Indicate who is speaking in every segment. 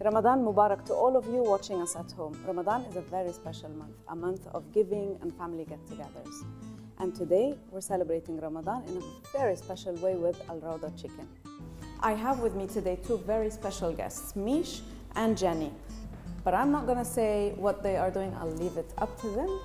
Speaker 1: Ramadan Mubarak to all of you watching us at home. Ramadan is a very special month, a month of giving and family get-togethers. And today we're celebrating Ramadan in a very special way with Rawdah Chicken. I have with me today two very special guests, Mish and Jenny. But I'm not gonna say what they are doing, I'll leave it up to them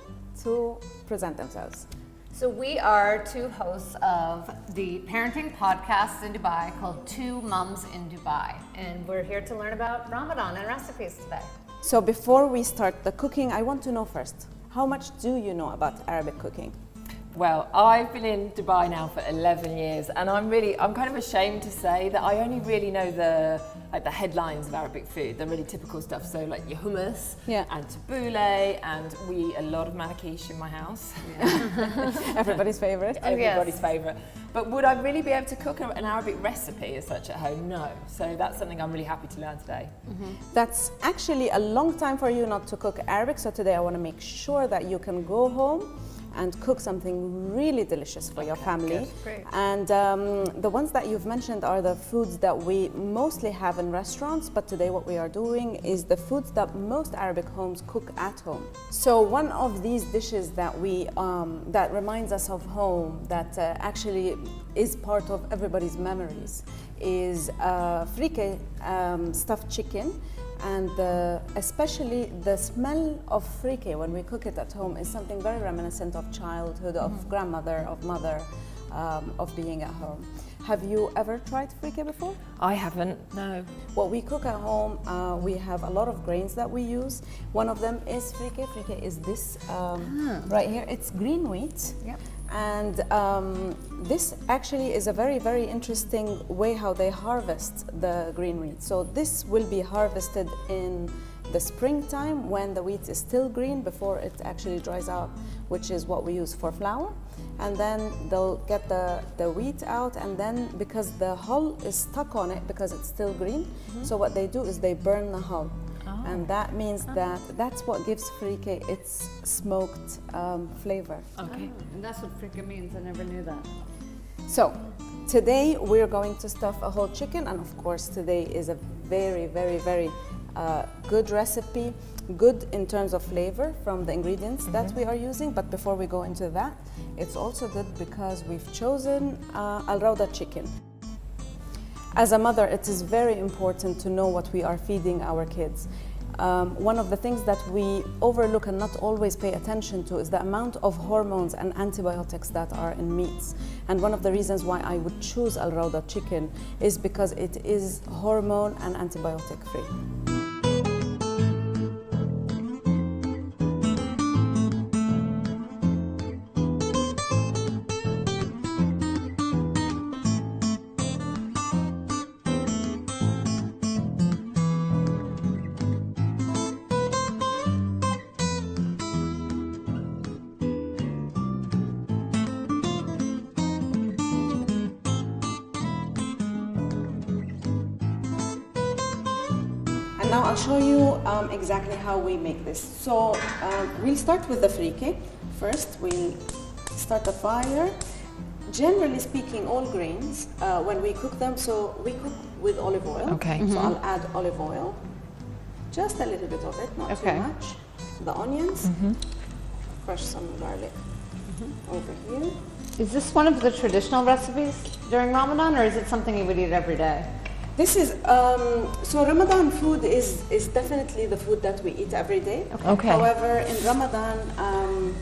Speaker 1: to present themselves.
Speaker 2: So we are two hosts of the parenting podcast in Dubai called Two Mums in Dubai. And we're here to learn about Ramadan and recipes today.
Speaker 1: So before we start the cooking, I want to know first, how much do you know about Arabic cooking?
Speaker 3: Well, I've been in Dubai now for 11 years and I'm kind of ashamed to say that I only really know the headlines of Arabic food, the really typical stuff. So like your hummus and tabbouleh, and we eat a lot of manakish in my house.
Speaker 1: Yeah. Everybody's favorite.
Speaker 3: Everybody's favorite. But would I really be able to cook an Arabic recipe as such at home? No. So that's something I'm really happy to learn today.
Speaker 1: Mm-hmm. That's actually a long time for you not to cook Arabic. So today I want to make sure that you can go home and cook something really delicious for your family.
Speaker 2: Great.
Speaker 1: And the ones that you've mentioned are the foods that we mostly have in restaurants, but today what we are doing is the foods that most Arabic homes cook at home. So one of these dishes that that reminds us of home, that actually is part of everybody's memories, is Freekeh-Stuffed chicken. And especially the smell of freekeh when we cook it at home is something very reminiscent of childhood, of grandmother, of mother, of being at home. Have you ever tried freekeh before?
Speaker 3: I haven't, no.
Speaker 1: What we cook at home, we have a lot of grains that we use. One of them is freekeh. Freekeh is this right here. It's green wheat.
Speaker 2: Yep.
Speaker 1: And this actually is a very, very interesting way how they harvest the green wheat. So this will be harvested in the springtime when the wheat is still green before it actually dries out, which is what we use for flour. And then they'll get the wheat out, and then because the hull is stuck on it because it's still green, so what they do is they burn the hull. And that means that's what gives freekeh its smoked flavor.
Speaker 2: Okay.
Speaker 4: And that's what freekeh means. I never knew that.
Speaker 1: So today we're going to stuff a whole chicken, and of course today is a very, very, very good recipe, good in terms of flavor from the ingredients that we are using. But before we go into that, it's also good because we've chosen Rawdah chicken. As a mother, it is very important to know what we are feeding our kids. One of the things that we overlook and not always pay attention to is the amount of hormones and antibiotics that are in meats. And one of the reasons why I would choose Rawdah chicken is because it is hormone and antibiotic free. Now I'll show you exactly how we make this. So we'll start with the freekeh. First, we'll start the fire. Generally speaking, all grains, when we cook them, so we cook with olive oil.
Speaker 3: Okay.
Speaker 1: So I'll add olive oil, just a little bit of it, not too much. The onions, crush some garlic over here.
Speaker 4: Is this one of the traditional recipes during Ramadan, or is it something you would eat every day?
Speaker 1: This is, so Ramadan food is definitely the food that we eat every day.
Speaker 3: Okay.
Speaker 1: However, in Ramadan,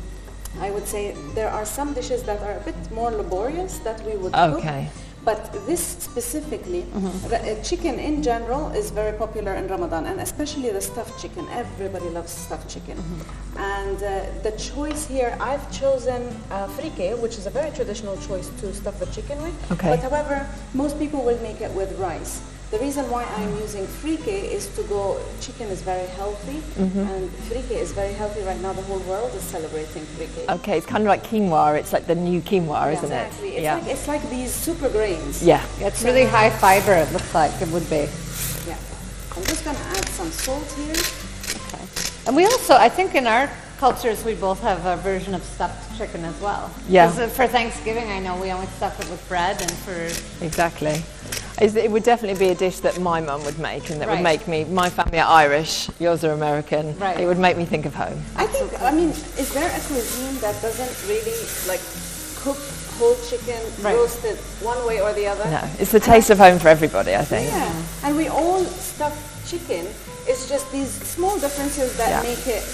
Speaker 1: I would say there are some dishes that are a bit more laborious that we would cook. But this specifically, chicken in general is very popular in Ramadan, and especially the stuffed chicken. Everybody loves stuffed chicken. And the choice here, I've chosen freekeh, which is a very traditional choice to stuff the chicken with. But however, most people will make it with rice. The reason why I'm using freekeh is to go, chicken is very healthy, and freekeh is very healthy right now. The whole world is celebrating freekeh.
Speaker 3: Okay, it's kind of like quinoa. It's like the new quinoa, isn't
Speaker 1: exactly.
Speaker 3: it?
Speaker 1: It's like these super grains.
Speaker 3: Yeah.
Speaker 4: It's really high fiber, it looks like it would be.
Speaker 1: Yeah. I'm just going to add some salt here.
Speaker 4: Okay. And we also, I think in our cultures, we both have a version of stuffed chicken as well.
Speaker 3: Yeah.
Speaker 4: For Thanksgiving, I know we always stuff it with bread and for...
Speaker 3: Exactly. It would definitely be a dish that my mum would make, and that would make me. My family are Irish. Yours are American.
Speaker 4: Right.
Speaker 3: It would make me think of home.
Speaker 1: I think. I mean, is there a cuisine that doesn't really like cook whole chicken roasted one way or the other?
Speaker 3: No, it's the taste of home for everybody, I think.
Speaker 1: Yeah, and we all stuff chicken. It's just these small differences that make it.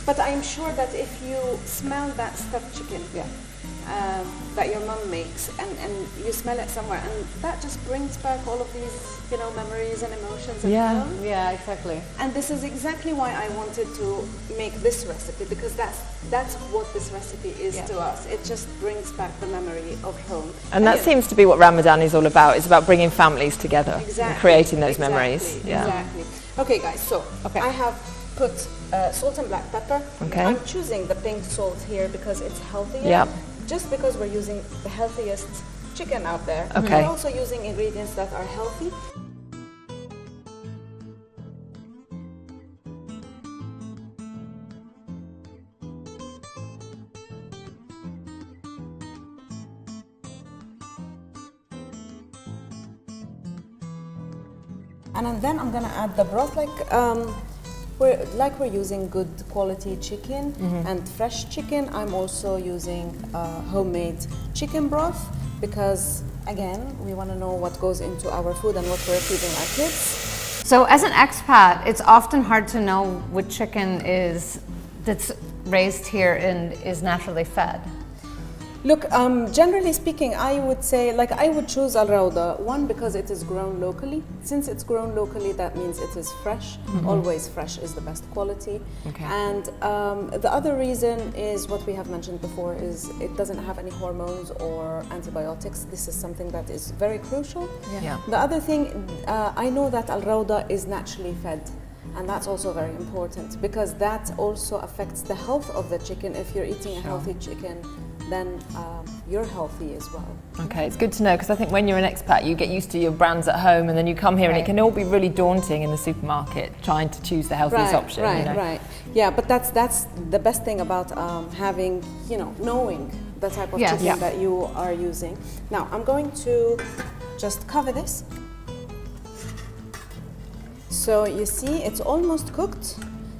Speaker 1: But I'm sure that if you smell that stuffed chicken that your mum makes, and you smell it somewhere, and that just brings back all of these, memories and emotions. And home.
Speaker 4: Yeah, exactly.
Speaker 1: And this is exactly why I wanted to make this recipe, because that's what this recipe is to us. It just brings back the memory of home.
Speaker 3: And that seems to be what Ramadan is all about. It's about bringing families together and creating those memories. Yeah.
Speaker 1: Exactly. Okay, guys. So I have put salt and black pepper.
Speaker 3: Okay.
Speaker 1: I'm choosing the pink salt here because it's healthier.
Speaker 3: Yeah.
Speaker 1: Just because we're using the healthiest chicken out there.
Speaker 3: Okay.
Speaker 1: We're also using ingredients that are healthy. And then I'm gonna add the broth we're using good quality chicken and fresh chicken. I'm also using homemade chicken broth because, again, we want to know what goes into our food and what we're feeding our kids.
Speaker 2: So as an expat, it's often hard to know which chicken that's raised here and is naturally fed.
Speaker 1: Look, generally speaking, I would say, I would choose Rawdah, one, because it is grown locally. Since it's grown locally, that means it is fresh. Always fresh is the best quality. Okay. And the other reason is what we have mentioned before, is it doesn't have any hormones or antibiotics. This is something that is very crucial. Yeah. The other thing, I know that Rawdah is naturally fed. And that's also very important because that also affects the health of the chicken. If you're eating a healthy chicken, then you're healthy as well. Okay,
Speaker 3: it's good to know because I think when you're an expat, you get used to your brands at home, and then you come here and it can all be really daunting in the supermarket trying to choose the healthiest option.
Speaker 1: Right. Yeah, but that's the best thing about having, knowing the type of chicken that you are using. Now, I'm going to just cover this. So you see, it's almost cooked.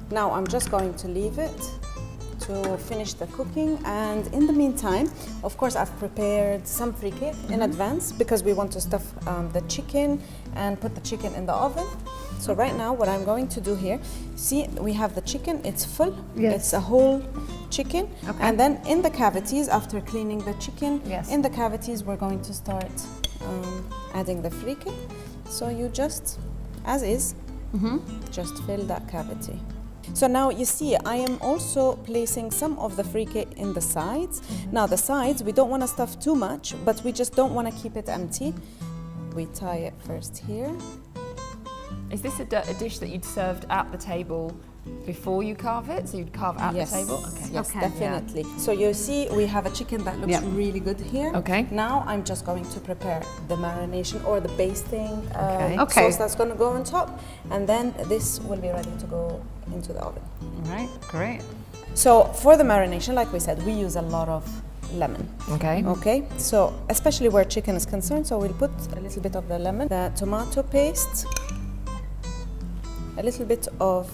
Speaker 1: Now I'm just going to leave it to finish the cooking, and in the meantime, of course, I've prepared some freekeh in advance because we want to stuff the chicken and put the chicken in the oven. So right now, what I'm going to do here, see, we have the chicken, it's full, it's a whole chicken, and then in the cavities, after cleaning the chicken, in the cavities, we're going to start adding the freekeh. So you just, as is, just fill that cavity. So now you see, I am also placing some of the freekeh in the sides. Now the sides, we don't want to stuff too much, but we just don't want to keep it empty. We tie it first here.
Speaker 3: Is this a dish that you'd served at the table before you carve it? So you'd carve at the table? Okay.
Speaker 1: Yes, definitely. Yeah. So you see, we have a chicken that looks really good here. Okay. Now I'm just going to prepare the marination or the basting sauce that's going to go on top. And then this will be ready to go into the oven.
Speaker 2: All right, great.
Speaker 1: So for the marination, like we said, we use a lot of lemon. Okay. So especially where chicken is concerned, so we'll put a little bit of the lemon, the tomato paste, a little bit of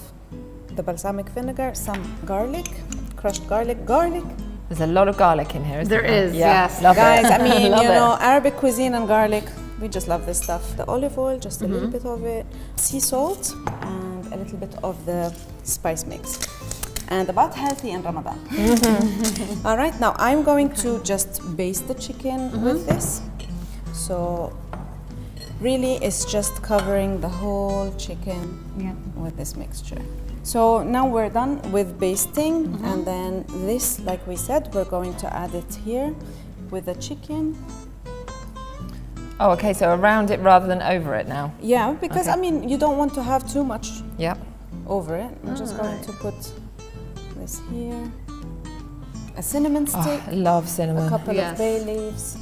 Speaker 1: the balsamic vinegar, some garlic, crushed garlic.
Speaker 3: There's a lot of garlic in here, isn't there?
Speaker 2: There is, yes.
Speaker 1: Guys, I mean, Arabic cuisine and garlic, we just love this stuff. The olive oil, just a little bit of it, sea salt, and a little bit of the spice mix. And about healthy in Ramadan. All right, now I'm going to just baste the chicken with this. So really, it's just covering the whole chicken with this mixture. So now we're done with basting, and then this, like we said, we're going to add it here with the chicken.
Speaker 3: Oh, okay, so around it rather than over it now?
Speaker 1: Yeah, because I mean, you don't want to have too much over it. I'm just going to put this here. A cinnamon stick.
Speaker 3: I love cinnamon.
Speaker 1: A couple of bay leaves.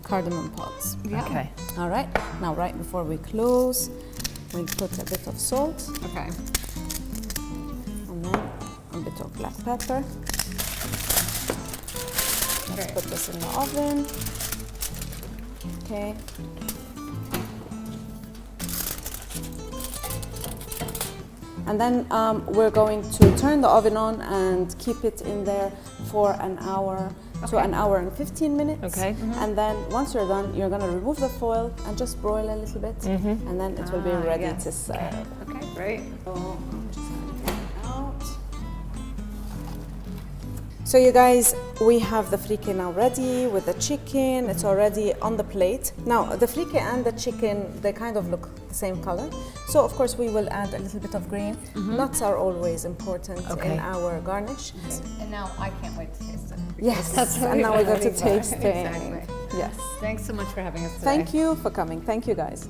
Speaker 1: Cardamom pods.
Speaker 3: Okay.
Speaker 1: All right, now right before we close, we'll put a bit of salt.
Speaker 2: Okay.
Speaker 1: And then a bit of black pepper. Let's put this in the oven. Okay. And then we're going to turn the oven on and keep it in there for an hour to an hour and 15 minutes.
Speaker 3: Okay.
Speaker 1: And then once you're done, you're going to remove the foil and just broil a little bit, and then it will be ready to serve.
Speaker 2: Okay, great.
Speaker 1: So I'm just going to take it out. So you guys, we have the freekeh now ready with the chicken. It's already on the plate. Now the freekeh and the chicken, they kind of look the same color. So of course we will add a little bit of green. Nuts are always important in our garnish.
Speaker 2: And now I can't wait to taste it.
Speaker 1: Yes, and now we're going to taste it.
Speaker 2: Exactly.
Speaker 1: Yes.
Speaker 2: Thanks so much for having us today.
Speaker 1: Thank you for coming. Thank you guys.